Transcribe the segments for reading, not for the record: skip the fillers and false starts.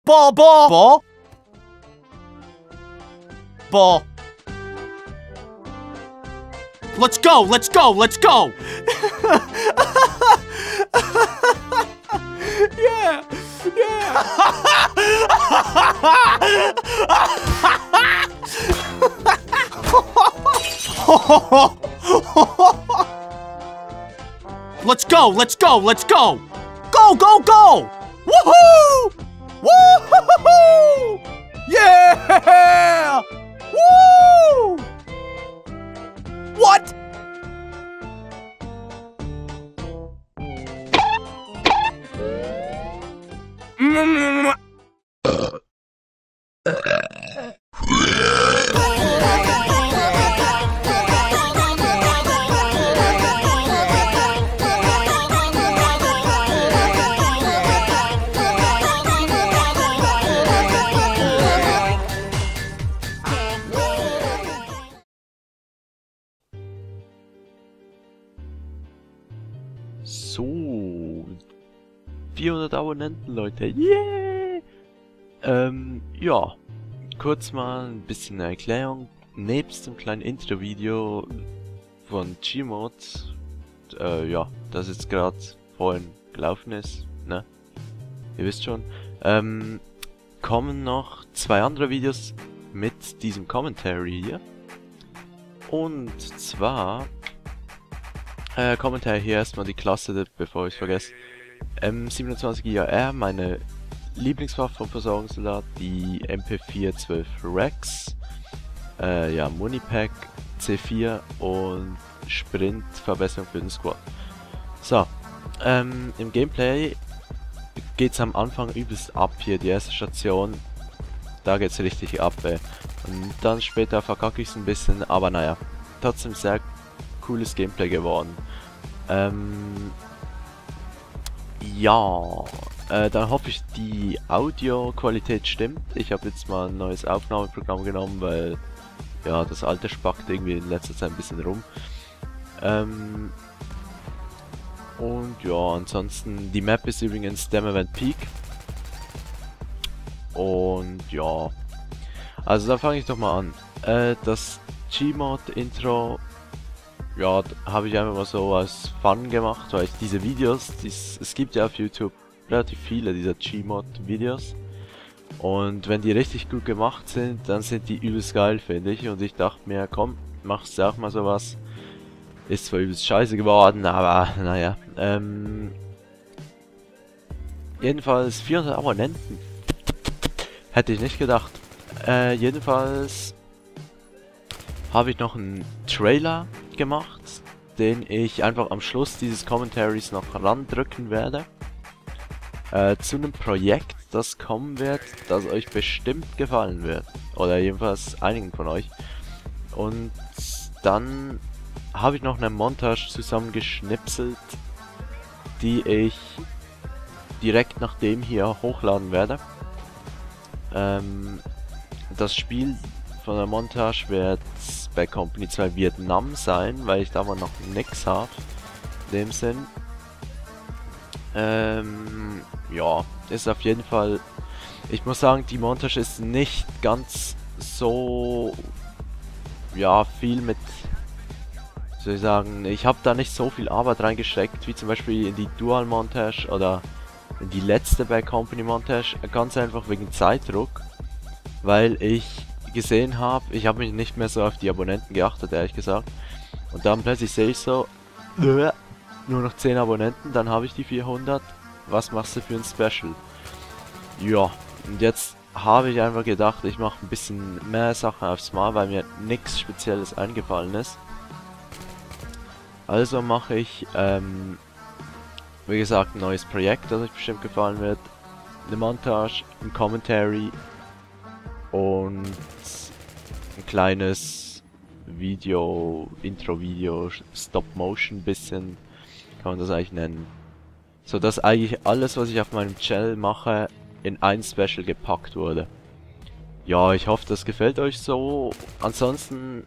Ball, ball, ball. Ball. Let's go, let's go, let's go. Yeah, yeah. Let's go, let's go, let's go. Go, go, go. Woohoo! Woohoo! Yeah! Woo! What? So, 400 Abonnenten, Leute, yeah! Ja, kurz mal ein bisschen eine Erklärung. Nebst dem kleinen Intro-Video von Gmod, ja, das jetzt gerade vorhin gelaufen ist, ne? Ihr wisst schon, kommen noch 2 andere Videos mit diesem Commentary hier. Und zwar Kommentar hier erstmal die Klasse, bevor ich es vergesse. M27 IAR, meine Lieblingswaffe vom Versorgungssoldat, die MP412 Rex, ja, Munipack, C4 und Sprint-Verbesserung für den Squad. So, im Gameplay geht's am Anfang übelst ab hier, die erste Station, da geht's richtig ab, ey. Und dann später verkacke ich es ein bisschen, aber naja, trotzdem sehr cooles Gameplay geworden. Ja, dann hoffe ich, die Audioqualität stimmt. Ich habe jetzt mal ein neues Aufnahmeprogramm genommen, weil ja, das alte spackt irgendwie in letzter Zeit ein bisschen rum. Und ja, ansonsten, die Map ist übrigens Demavent Peak. Und ja, also da fange ich doch mal an. Das Gmod-Intro, ja, habe ich einfach mal so als Fun gemacht, weil ich diese Videos, es gibt ja auf YouTube relativ viele dieser Gmod-Videos. Und wenn die richtig gut gemacht sind, dann sind die übelst geil, finde ich. Und ich dachte mir, komm, machst du auch mal sowas. Ist zwar übelst scheiße geworden, aber naja. Jedenfalls 400 Abonnenten. Hätte ich nicht gedacht. Jedenfalls habe ich noch einen Trailer gemacht, den ich einfach am Schluss dieses Commentaries noch randrücken werde. Zu einem Projekt, das kommen wird, das euch bestimmt gefallen wird. Oder jedenfalls einigen von euch. Und dann habe ich noch eine Montage zusammengeschnipselt, die ich direkt nach dem hier hochladen werde. Das Spiel von der Montage wird bei Company 2 Vietnam sein, weil ich da mal noch nix habe. In dem Sinn. Ja, ist auf jeden Fall. Ich muss sagen, die Montage ist nicht ganz so. Ja, viel mit. Soll ich sagen, ich habe da nicht so viel Arbeit reingesteckt, wie zum Beispiel in die Dual Montage oder in die letzte Bad Company Montage. Ganz einfach wegen Zeitdruck, weil ich gesehen habe, ich habe mich nicht mehr so auf die Abonnenten geachtet, ehrlich gesagt. Und dann plötzlich sehe ich so, nur noch 10 Abonnenten, dann habe ich die 400. Was machst du für ein Special? Ja, und jetzt habe ich einfach gedacht, ich mache ein bisschen mehr Sachen aufs Mal, weil mir nichts Spezielles eingefallen ist. Also mache ich, wie gesagt, ein neues Projekt, das euch bestimmt gefallen wird. Eine Montage, ein Commentary und ein kleines Video, Intro-Video, Stop-Motion bisschen, kann man das eigentlich nennen. So dass eigentlich alles, was ich auf meinem Channel mache, in ein Special gepackt wurde. Ja, ich hoffe, das gefällt euch so. Ansonsten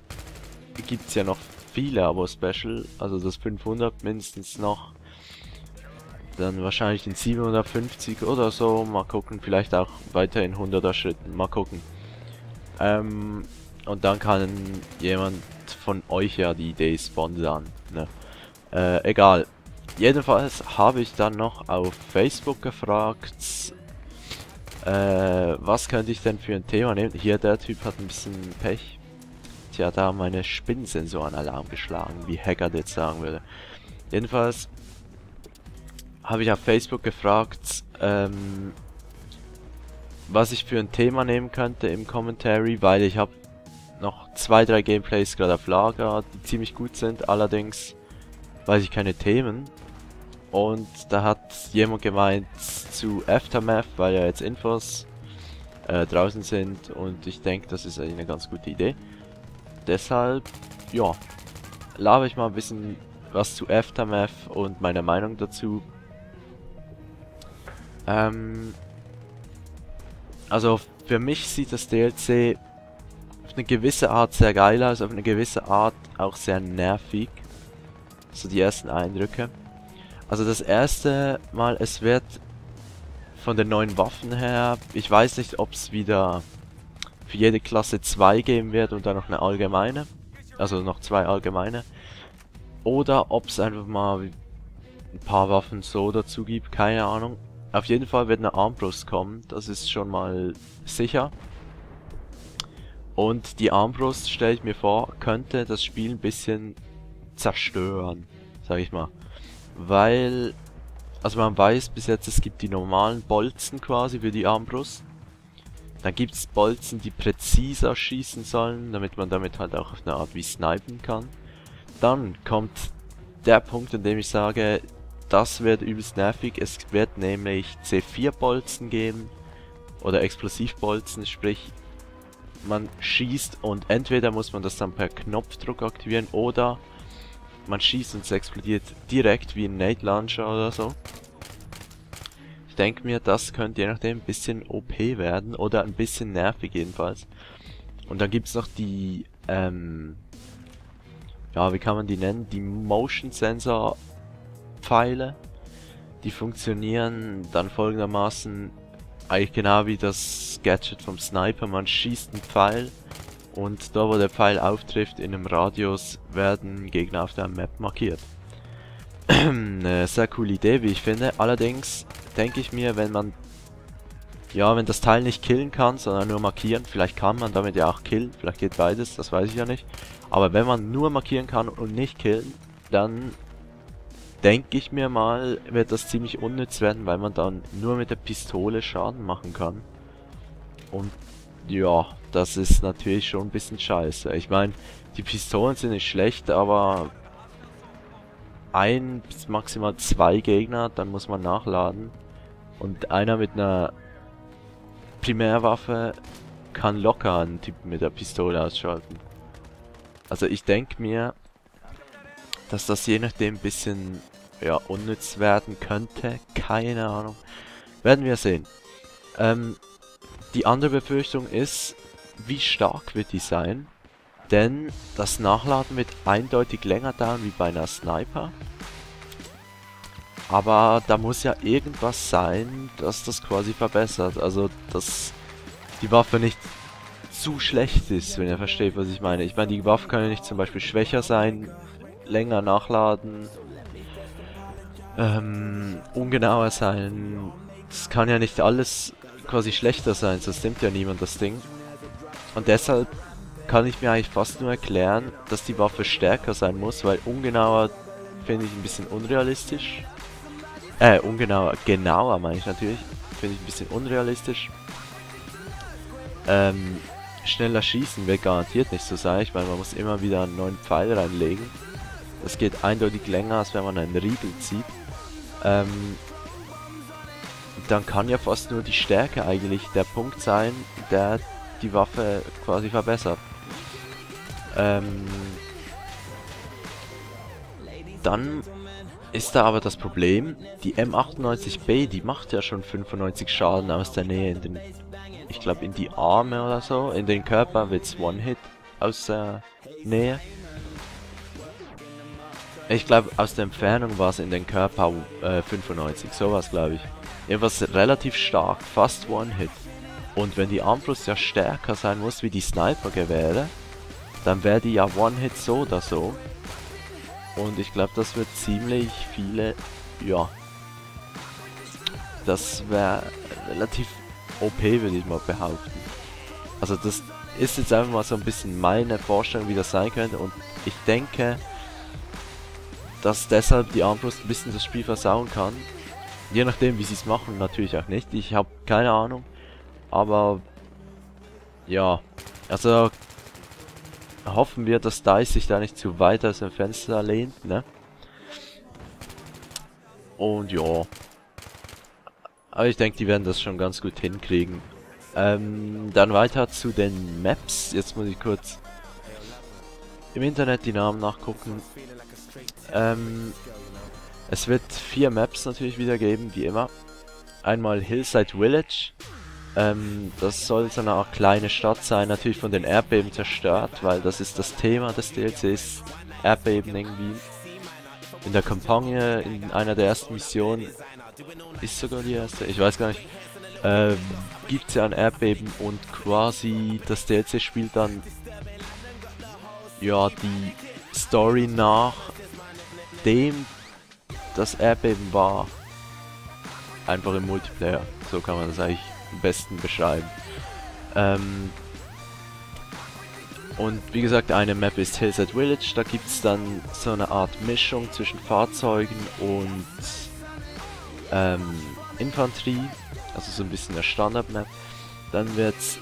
gibt es ja noch viele Abo-Special, also das 500 mindestens noch. Dann wahrscheinlich in 750 oder so. Mal gucken, vielleicht auch weiter in 100er Schritten. Mal gucken. Und dann kann jemand von euch ja die Idee sponsern. Ne? Egal. Jedenfalls habe ich dann noch auf Facebook gefragt, was könnte ich denn für ein Thema nehmen? Hier, der Typ hat ein bisschen Pech. Tja, da haben meine Spinnensensoren Alarm geschlagen, wie Hacker jetzt sagen würde. Jedenfalls habe ich auf Facebook gefragt, was ich für ein Thema nehmen könnte im Commentary, weil ich habe noch 2-3 Gameplays gerade auf Lager, die ziemlich gut sind, allerdings weiß ich keine Themen. Und da hat jemand gemeint zu Aftermath, weil ja jetzt Infos draußen sind und ich denke, das ist eine ganz gute Idee. Deshalb, ja, laber ich mal ein bisschen was zu Aftermath und meine Meinung dazu. Also für mich sieht das DLC auf eine gewisse Art sehr geil aus, auf eine gewisse Art auch sehr nervig. So die ersten Eindrücke. Also das erste Mal, es wird von den neuen Waffen her, ich weiß nicht, ob es wieder für jede Klasse 2 geben wird und dann noch eine allgemeine. Also noch 2 allgemeine. Oder ob es einfach mal ein paar Waffen so dazu gibt, keine Ahnung. Auf jeden Fall wird eine Armbrust kommen, das ist schon mal sicher. Und die Armbrust, stelle ich mir vor, könnte das Spiel ein bisschen zerstören, sag ich mal. Weil, also man weiß bis jetzt, es gibt die normalen Bolzen quasi für die Armbrust. Dann gibt es Bolzen, die präziser schießen sollen, damit man damit halt auch auf eine Art wie snipen kann. Dann kommt der Punkt, in dem ich sage, das wird übelst nervig. Es wird nämlich C4-Bolzen geben oder Explosivbolzen, sprich man schießt und entweder muss man das dann per Knopfdruck aktivieren oder man schießt und es explodiert direkt wie ein Nade Launcher oder so. Ich denke mir, das könnte je nachdem ein bisschen OP werden oder ein bisschen nervig jedenfalls. Und dann gibt es noch die, ja, wie kann man die nennen? Die Motion Sensor Pfeile. Die funktionieren dann folgendermaßen eigentlich genau wie das Gadget vom Sniper. Man schießt einen Pfeil und da wo der Pfeil auftrifft in einem Radius werden Gegner auf der Map markiert. Eine sehr coole Idee, wie ich finde. Allerdings denke ich mir, wenn man, ja, wenn das Teil nicht killen kann, sondern nur markieren, vielleicht kann man damit ja auch killen, vielleicht geht beides, das weiß ich ja nicht. Aber wenn man nur markieren kann und nicht killen, dann denke ich mir mal, wird das ziemlich unnütz werden, weil man dann nur mit der Pistole Schaden machen kann. Und ja, das ist natürlich schon ein bisschen scheiße. Ich meine, die Pistolen sind nicht schlecht, aber 1 bis maximal 2 Gegner, dann muss man nachladen. Und einer mit einer Primärwaffe kann locker einen Typen mit der Pistole ausschalten. Also ich denke mir, dass das je nachdem ein bisschen, ja, unnütz werden könnte. Keine Ahnung. Werden wir sehen. Die andere Befürchtung ist, wie stark wird die sein? Denn das Nachladen wird eindeutig länger dauern wie bei einer Sniper. Aber da muss ja irgendwas sein, das das quasi verbessert. Also, dass die Waffe nicht zu schlecht ist, wenn ihr versteht, was ich meine. Ich meine, die Waffe kann ja nicht zum Beispiel schwächer sein, länger nachladen, ungenauer sein. Das kann ja nicht alles quasi schlechter sein, sonst nimmt ja niemand das Ding. Und deshalb kann ich mir eigentlich fast nur erklären, dass die Waffe stärker sein muss, weil ungenauer finde ich ein bisschen unrealistisch. Genauer meine ich natürlich, finde ich ein bisschen unrealistisch. Schneller schießen wird garantiert nicht so sein, ich meine, man muss immer wieder einen neuen Pfeil reinlegen. Das geht eindeutig länger, als wenn man einen Riegel zieht. Dann kann ja fast nur die Stärke eigentlich der Punkt sein, der die Waffe quasi verbessert. Dann ist da aber das Problem, die M98B, die macht ja schon 95 Schaden aus der Nähe in den, ich glaube in die Arme oder so, in den Körper wird's One-Hit aus der Nähe. Ich glaube, aus der Entfernung war es in den Körper 95, sowas glaube ich. Irgendwas relativ stark, fast One-Hit. Und wenn die Armbrust ja stärker sein muss wie die Sniper-Gewehre, dann wäre die ja One-Hit so oder so. Und ich glaube, das wird ziemlich viele, ja, das wäre relativ OP, würde ich mal behaupten. Also das ist jetzt einfach mal so ein bisschen meine Vorstellung, wie das sein könnte. Und ich denke, dass deshalb die Armbrust ein bisschen das Spiel versauen kann. Je nachdem, wie sie es machen, natürlich auch nicht. Ich habe keine Ahnung. Aber ja, also hoffen wir, dass DICE sich da nicht zu weit aus dem Fenster lehnt, ne? Und ja. Aber ich denke, die werden das schon ganz gut hinkriegen. Dann weiter zu den Maps. Jetzt muss ich kurz im Internet die Namen nachgucken. Es wird 4 Maps natürlich wieder geben, wie immer. Einmal Hillside Village. Das soll so eine Art kleine Stadt sein, natürlich von den Erdbeben zerstört, weil das ist das Thema des DLCs. Erdbeben irgendwie. In der Kampagne, in einer der ersten Missionen, ist sogar die erste, ich weiß gar nicht, gibt es ja ein Erdbeben und quasi das DLC spielt dann ja die Story nachdem das Erdbeben war. Einfach im Multiplayer, so kann man das eigentlich am besten beschreiben. Und wie gesagt, eine Map ist Hillside Village, da gibt es dann so eine Art Mischung zwischen Fahrzeugen und Infanterie, also so ein bisschen eine Standard-Map. Dann wird es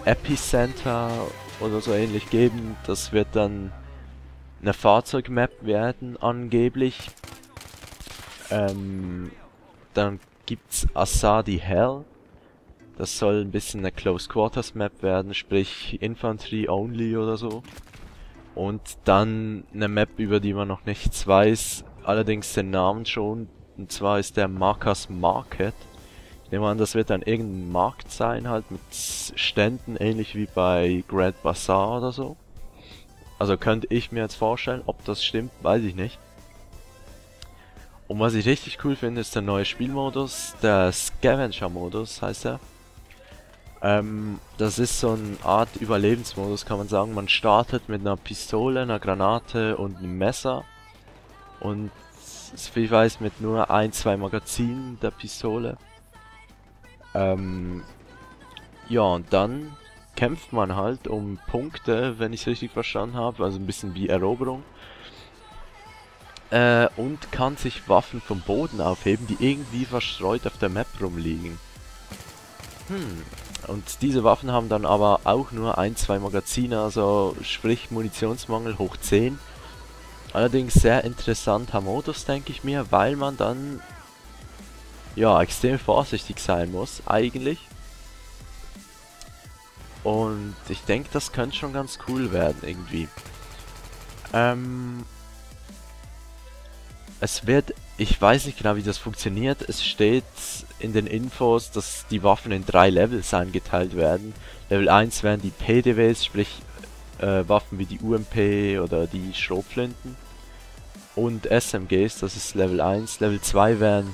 Epicenter oder so ähnlich geben, das wird dann eine Fahrzeugmap werden, angeblich. Dann gibt's Asadi Hell. Das soll ein bisschen eine Close Quarters Map werden, sprich Infanterie Only oder so. Und dann eine Map, über die man noch nichts weiß, allerdings den Namen schon. Und zwar ist der Marcus Market. Ich nehme an, das wird dann irgendein Markt sein, halt mit Ständen, ähnlich wie bei Grand Bazaar oder so. Also könnte ich mir jetzt vorstellen, ob das stimmt, weiß ich nicht. Und was ich richtig cool finde, ist der neue Spielmodus, der Scavenger-Modus heißt er. Das ist so eine Art Überlebensmodus, kann man sagen. Man startet mit einer Pistole, einer Granate und einem Messer. Und wie ich weiß, mit nur 1-2 Magazinen der Pistole. Ja, und dann kämpft man halt um Punkte, wenn ich es richtig verstanden habe. Also ein bisschen wie Eroberung. Und kann sich Waffen vom Boden aufheben, die irgendwie verstreut auf der Map rumliegen. Und diese Waffen haben dann aber auch nur 1-2 Magazine, also sprich Munitionsmangel hoch 10. Allerdings sehr interessanter Modus, denke ich mir, weil man dann ja extrem vorsichtig sein muss, eigentlich. Und ich denke, das könnte schon ganz cool werden, irgendwie. Es wird, ich weiß nicht genau, wie das funktioniert. Es steht in den Infos, dass die Waffen in 3 Levels eingeteilt werden. Level 1 wären die PDWs, sprich Waffen wie die UMP oder die Schrotflinten. Und SMGs, das ist Level 1. Level 2 wären...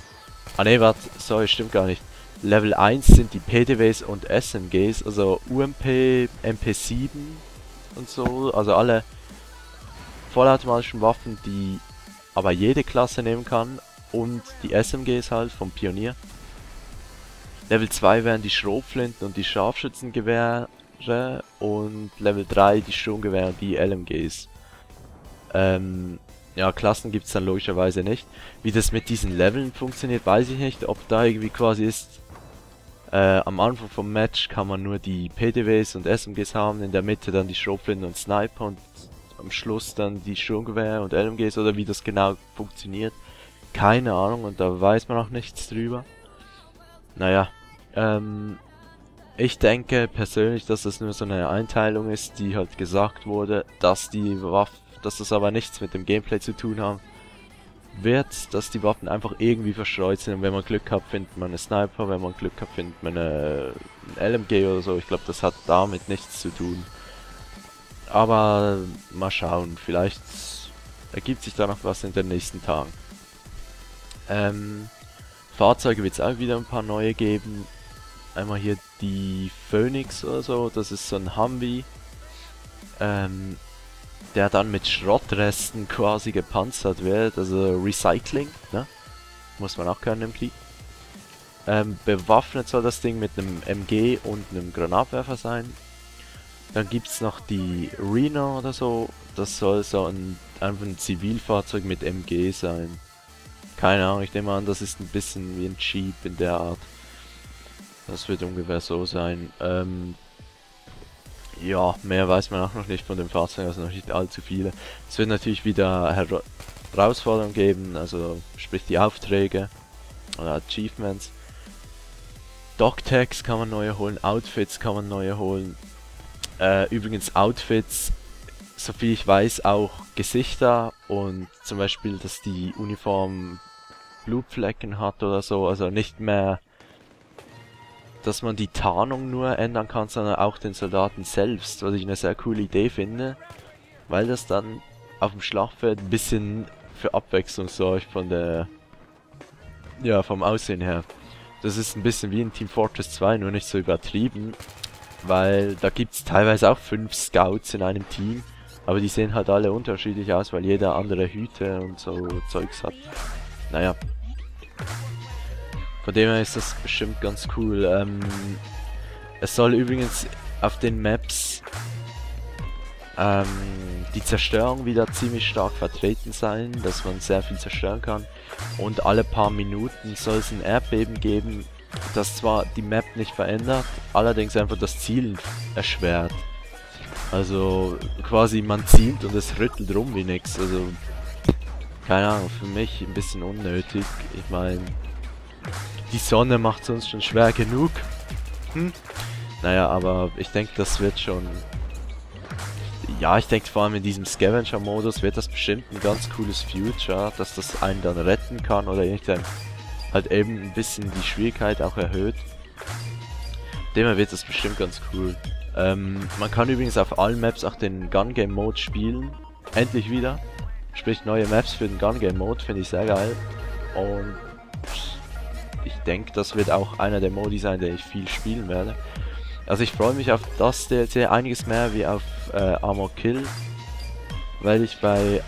Ah ne, warte, sorry, stimmt gar nicht. Level 1 sind die PDWs und SMGs, also UMP, MP7 und so. Also alle vollautomatischen Waffen, die aber jede Klasse nehmen kann, und die SMGs halt vom Pionier. Level 2 wären die Schrotflinten und die Scharfschützengewehre und Level 3 die Sturmgewehre und die LMGs. Ja, Klassen gibt es dann logischerweise nicht. Wie das mit diesen Leveln funktioniert, weiß ich nicht. Ob da irgendwie quasi ist, am Anfang vom Match kann man nur die PDWs und SMGs haben, in der Mitte dann die Schrotflinten und Sniper und am Schluss dann die Sturmgewehre und LMGs, oder wie das genau funktioniert. Keine Ahnung, und da weiß man auch nichts drüber. Naja, ich denke persönlich, dass das nur so eine Einteilung ist, die halt gesagt wurde, dass die Waffen, dass das aber nichts mit dem Gameplay zu tun haben wird, dass die Waffen einfach irgendwie verstreut sind, und wenn man Glück hat, findet man eine Sniper, wenn man Glück hat, findet man eine LMG oder so. Ich glaube, das hat damit nichts zu tun. Aber mal schauen, vielleicht ergibt sich da noch was in den nächsten Tagen. Fahrzeuge wird es auch wieder ein paar neue geben. Einmal hier die Phoenix oder so, das ist so ein Humvee, der dann mit Schrottresten quasi gepanzert wird, also Recycling, ne? Muss man auch können im Krieg. Bewaffnet soll das Ding mit einem MG und einem Granatwerfer sein. Dann gibt es noch die Reno oder so, das soll so einfach ein Zivilfahrzeug mit MG sein. Keine Ahnung, ich nehme an, das ist ein bisschen wie ein Jeep in der Art. Das wird ungefähr so sein. Ja, mehr weiß man auch noch nicht von dem Fahrzeug, also noch nicht allzu viele. Es wird natürlich wieder Herausforderungen geben, also sprich die Aufträge oder Achievements. Dogtags kann man neue holen, Outfits kann man neue holen. Übrigens Outfits, soviel ich weiß, auch Gesichter und zum Beispiel, dass die Uniform Blutflecken hat oder so, also nicht mehr, dass man die Tarnung nur ändern kann, sondern auch den Soldaten selbst, was ich eine sehr coole Idee finde, weil das dann auf dem Schlachtfeld ein bisschen für Abwechslung sorgt von der, ja, vom Aussehen her. Das ist ein bisschen wie in Team Fortress 2, nur nicht so übertrieben, weil da gibt es teilweise auch 5 Scouts in einem Team, aber die sehen halt alle unterschiedlich aus, weil jeder andere Hüte und so Zeugs hat. Naja. Von dem her ist das bestimmt ganz cool. Es soll übrigens auf den Maps die Zerstörung wieder ziemlich stark vertreten sein, dass man sehr viel zerstören kann. Und alle paar Minuten soll es ein Erdbeben geben, das zwar die Map nicht verändert, allerdings einfach das Zielen erschwert. Also quasi man zielt und es rüttelt rum wie nix. Also keine Ahnung, für mich ein bisschen unnötig. Ich meine, die Sonne macht es uns schon schwer genug. Naja, aber ich denke, das wird schon... Ja, ich denke vor allem in diesem Scavenger-Modus wird das bestimmt ein ganz cooles Future, dass das einen dann retten kann oder irgendwann halt eben ein bisschen die Schwierigkeit auch erhöht. Demnach wird das bestimmt ganz cool. Man kann übrigens auf allen Maps auch den Gun Game Mode spielen. Endlich wieder. Sprich neue Maps für den Gun Game Mode, finde ich sehr geil. Und ich denke, das wird auch einer der Modi sein, den ich viel spielen werde. Also ich freue mich auf das DLC einiges mehr wie auf Armor Kill, weil ich bei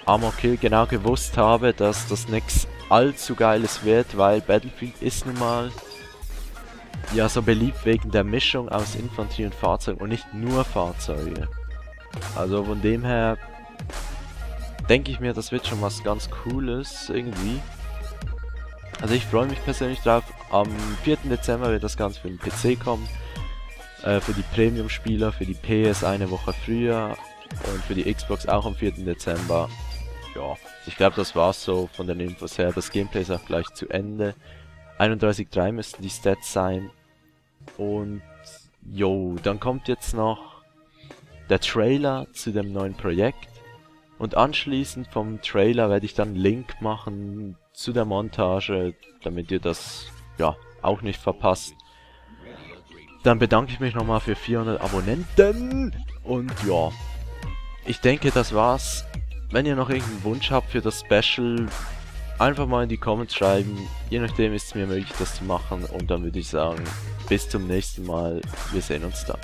Armor Kill genau gewusst habe, dass das nichts allzu geiles wird, weil Battlefield ist nun mal ja so beliebt wegen der Mischung aus Infanterie und Fahrzeugen und nicht nur Fahrzeuge. Also von dem her denke ich mir, das wird schon was ganz Cooles irgendwie. Also ich freue mich persönlich drauf. Am 4. Dezember wird das Ganze für den PC kommen. Für die Premium-Spieler, für die PS eine Woche früher und für die Xbox auch am 4. Dezember. Ja, ich glaube, das war's so von den Infos her. Das Gameplay ist auch gleich zu Ende. 31,3 müssten die Stats sein. Und jo, dann kommt jetzt noch der Trailer zu dem neuen Projekt. Und anschließend vom Trailer werde ich dann einen Link machen zu der Montage, damit ihr das ja auch nicht verpasst. Dann bedanke ich mich nochmal für 400 Abonnenten. Und ja, ich denke, das war's. Wenn ihr noch irgendeinen Wunsch habt für das Special, einfach mal in die Comments schreiben. Je nachdem ist es mir möglich, das zu machen. Und dann würde ich sagen, bis zum nächsten Mal. Wir sehen uns dann.